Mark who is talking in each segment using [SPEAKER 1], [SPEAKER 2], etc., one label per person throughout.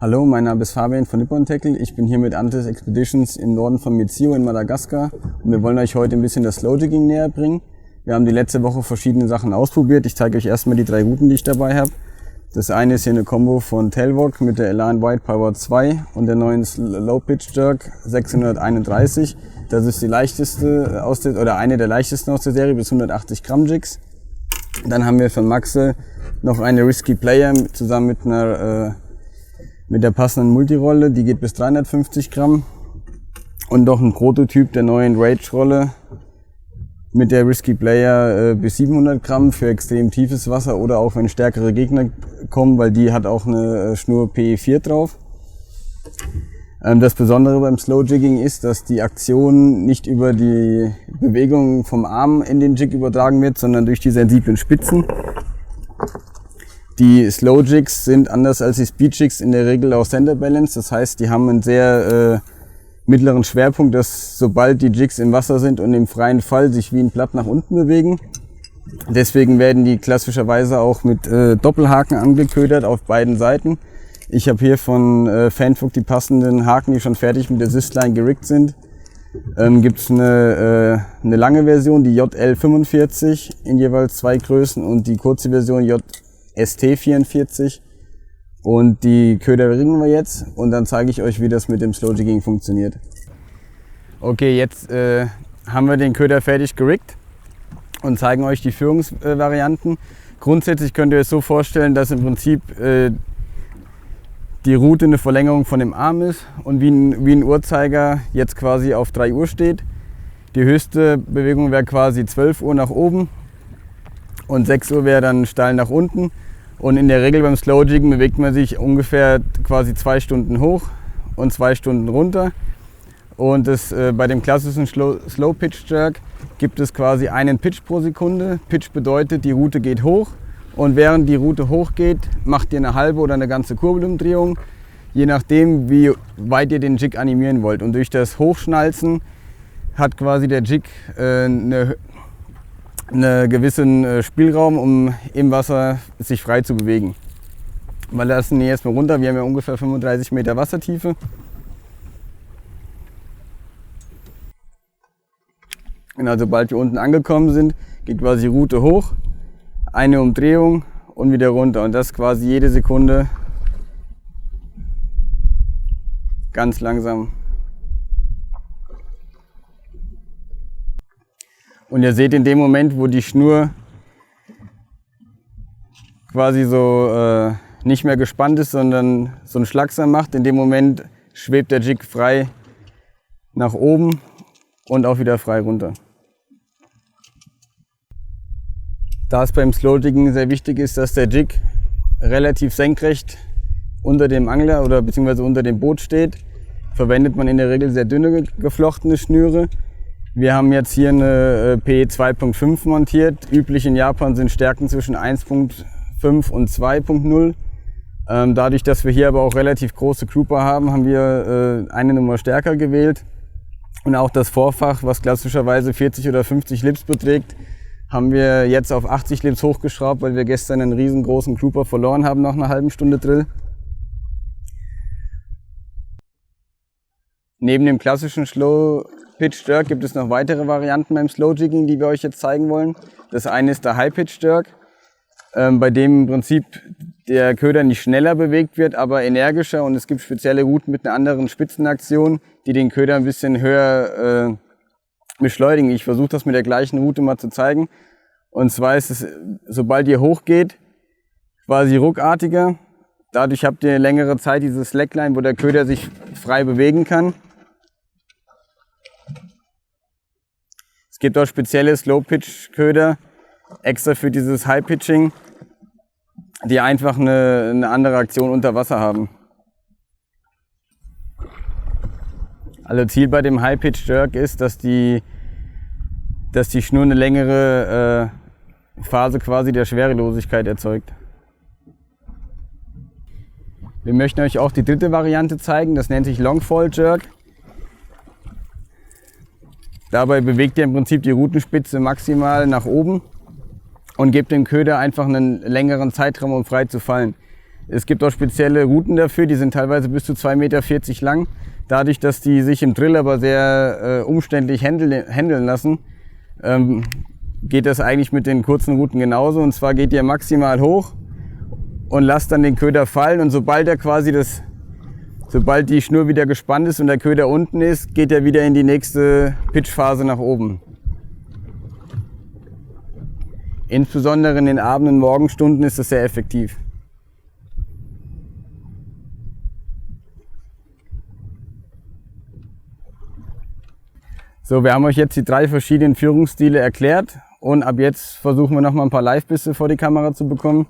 [SPEAKER 1] Hallo, mein Name ist Fabian von Nippon Tackle. Ich bin hier mit Antis Expeditions im Norden von Mizio in Madagaskar und wir wollen euch heute ein bisschen das Slow Jigging näher bringen. Wir haben die letzte Woche verschiedene Sachen ausprobiert. Ich zeige euch erstmal die 3 Routen, die ich dabei habe. Das eine ist hier eine Combo von Tailwalk mit der Elan White Power 2 und der neuen Slow Pitch Jerk 631. Das ist die leichteste eine der leichtesten aus der Serie, bis 180 Gramm Jigs. Dann haben wir von Maxel noch eine Risky Player zusammen mit der passenden Multirolle, die geht bis 350 Gramm. Und noch ein Prototyp der neuen Rage-Rolle mit der Risky Player bis 700 Gramm für extrem tiefes Wasser oder auch wenn stärkere Gegner kommen, weil die hat auch eine Schnur PE4 drauf. Das Besondere beim Slow Jigging ist, dass die Aktion nicht über die Bewegung vom Arm in den Jig übertragen wird, sondern durch die sensiblen Spitzen. Die Slow Jigs sind anders als die Speed Jigs in der Regel auch Center Balance, das heißt, die haben einen sehr mittleren Schwerpunkt, dass sobald die Jigs im Wasser sind und im freien Fall sich wie ein Blatt nach unten bewegen. Deswegen werden die klassischerweise auch mit Doppelhaken angeködert auf beiden Seiten. Ich habe hier von Fanfuck die passenden Haken, die schon fertig mit der Systline geriggt sind. Gibt es eine lange Version, die JL45 in jeweils 2 Größen und die kurze Version JST44. Und die Köder ringen wir jetzt und dann zeige ich euch, wie das mit dem Slow Jigging funktioniert. Okay, jetzt haben wir den Köder fertig geriggt und zeigen euch die Führungsvarianten. Grundsätzlich könnt ihr euch so vorstellen, dass im Prinzip die Route eine Verlängerung von dem Arm ist und wie ein Uhrzeiger jetzt quasi auf 3 Uhr steht. Die höchste Bewegung wäre quasi 12 Uhr nach oben und 6 Uhr wäre dann steil nach unten. Und in der Regel beim Slow Jiggen bewegt man sich ungefähr quasi 2 Stunden hoch und 2 Stunden runter. Und bei dem klassischen Slow Pitch Jerk gibt es quasi einen Pitch pro Sekunde. Pitch bedeutet, die Route geht hoch. Und während die Route hochgeht, macht ihr eine halbe oder eine ganze Kurbelumdrehung, je nachdem, wie weit ihr den Jig animieren wollt. Und durch das Hochschnalzen hat quasi der Jig einen gewissen Spielraum, um im Wasser sich frei zu bewegen. Wir lassen ihn jetzt mal runter, wir haben ja ungefähr 35 Meter Wassertiefe. Genau, sobald wir unten angekommen sind, geht quasi die Route hoch. Eine Umdrehung und wieder runter und das quasi jede Sekunde ganz langsam. Und ihr seht in dem Moment, wo die Schnur quasi so nicht mehr gespannt ist, sondern so einen Schlagsam macht, in dem Moment schwebt der Jig frei nach oben und auch wieder frei runter. Da es beim Slow Jiggen sehr wichtig ist, dass der Jig relativ senkrecht unter dem Angler oder beziehungsweise unter dem Boot steht, verwendet man in der Regel sehr dünne geflochtene Schnüre. Wir haben jetzt hier eine PE 2.5 montiert. Üblich in Japan sind Stärken zwischen 1.5 und 2.0. Dadurch, dass wir hier aber auch relativ große Grouper haben, haben wir eine Nummer stärker gewählt. Und auch das Vorfach, was klassischerweise 40 oder 50 Lips beträgt, haben wir jetzt auf 80 Lips hochgeschraubt, weil wir gestern einen riesengroßen Grouper verloren haben nach einer halben Stunde Drill. Neben dem klassischen Slow Pitch Jerk gibt es noch weitere Varianten beim Slow Jigging, die wir euch jetzt zeigen wollen. Das eine ist der High Pitch Jerk, bei dem im Prinzip der Köder nicht schneller bewegt wird, aber energischer, und es gibt spezielle Routen mit einer anderen Spitzenaktion, die den Köder ein bisschen höher beschleunigen. Ich versuche das mit der gleichen Route mal zu zeigen. Und zwar ist es, sobald ihr hochgeht, quasi ruckartiger. Dadurch habt ihr längere Zeit diese Slackline, wo der Köder sich frei bewegen kann. Es gibt auch spezielle Slow-Pitch-Köder, extra für dieses High-Pitching, die einfach eine andere Aktion unter Wasser haben. Also Ziel bei dem High-Pitch-Jerk ist, dass die Schnur eine längere Phase quasi der Schwerelosigkeit erzeugt. Wir möchten euch auch die dritte Variante zeigen, das nennt sich Long-Fall Jerk. Dabei bewegt ihr im Prinzip die Rutenspitze maximal nach oben und gebt dem Köder einfach einen längeren Zeitraum, um frei zu fallen. Es gibt auch spezielle Routen dafür, die sind teilweise bis zu 2,40 Meter lang. Dadurch, dass die sich im Drill aber sehr umständlich handeln lassen, geht das eigentlich mit den kurzen Routen genauso. Und zwar geht ihr maximal hoch und lasst dann den Köder fallen. Und sobald die Schnur wieder gespannt ist und der Köder unten ist, geht er wieder in die nächste Pitchphase nach oben. Insbesondere in den Abend- und Morgenstunden ist das sehr effektiv. So, wir haben euch jetzt die 3 verschiedenen Führungsstile erklärt und ab jetzt versuchen wir noch mal ein paar Live-Bisse vor die Kamera zu bekommen,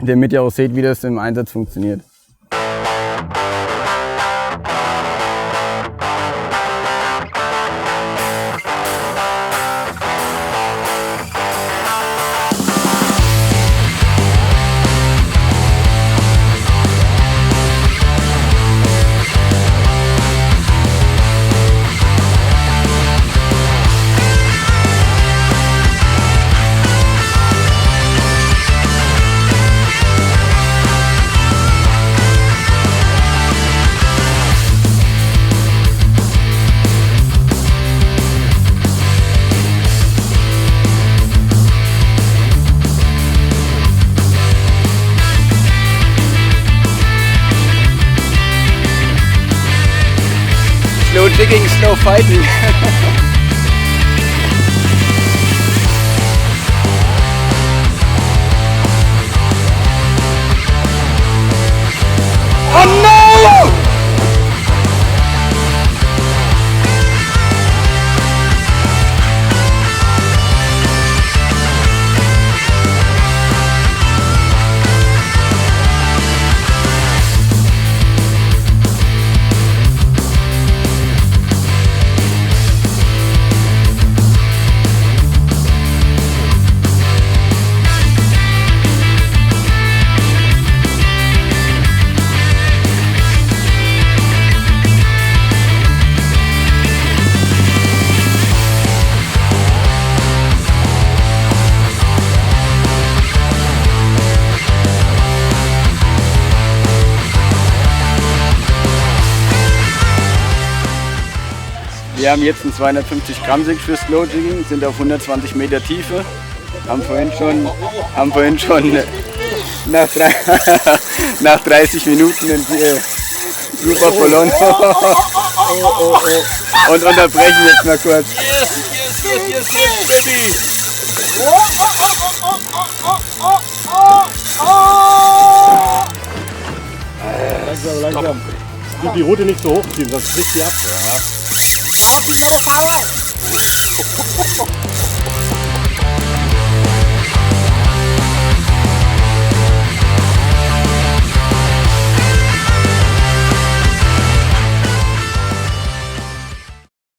[SPEAKER 1] damit ihr auch seht, wie das im Einsatz funktioniert. Slow jigging, slow fighting. Oh no! Wir haben jetzt einen 250 Gramm Sig für Slow Jigging, sind auf 120 Meter Tiefe, haben vorhin schon nach 30 Minuten den super verloren und unterbrechen jetzt mal kurz.
[SPEAKER 2] Yes, baby! Langsam. Die Route nicht so hochziehen, sonst bricht die ab. Ja.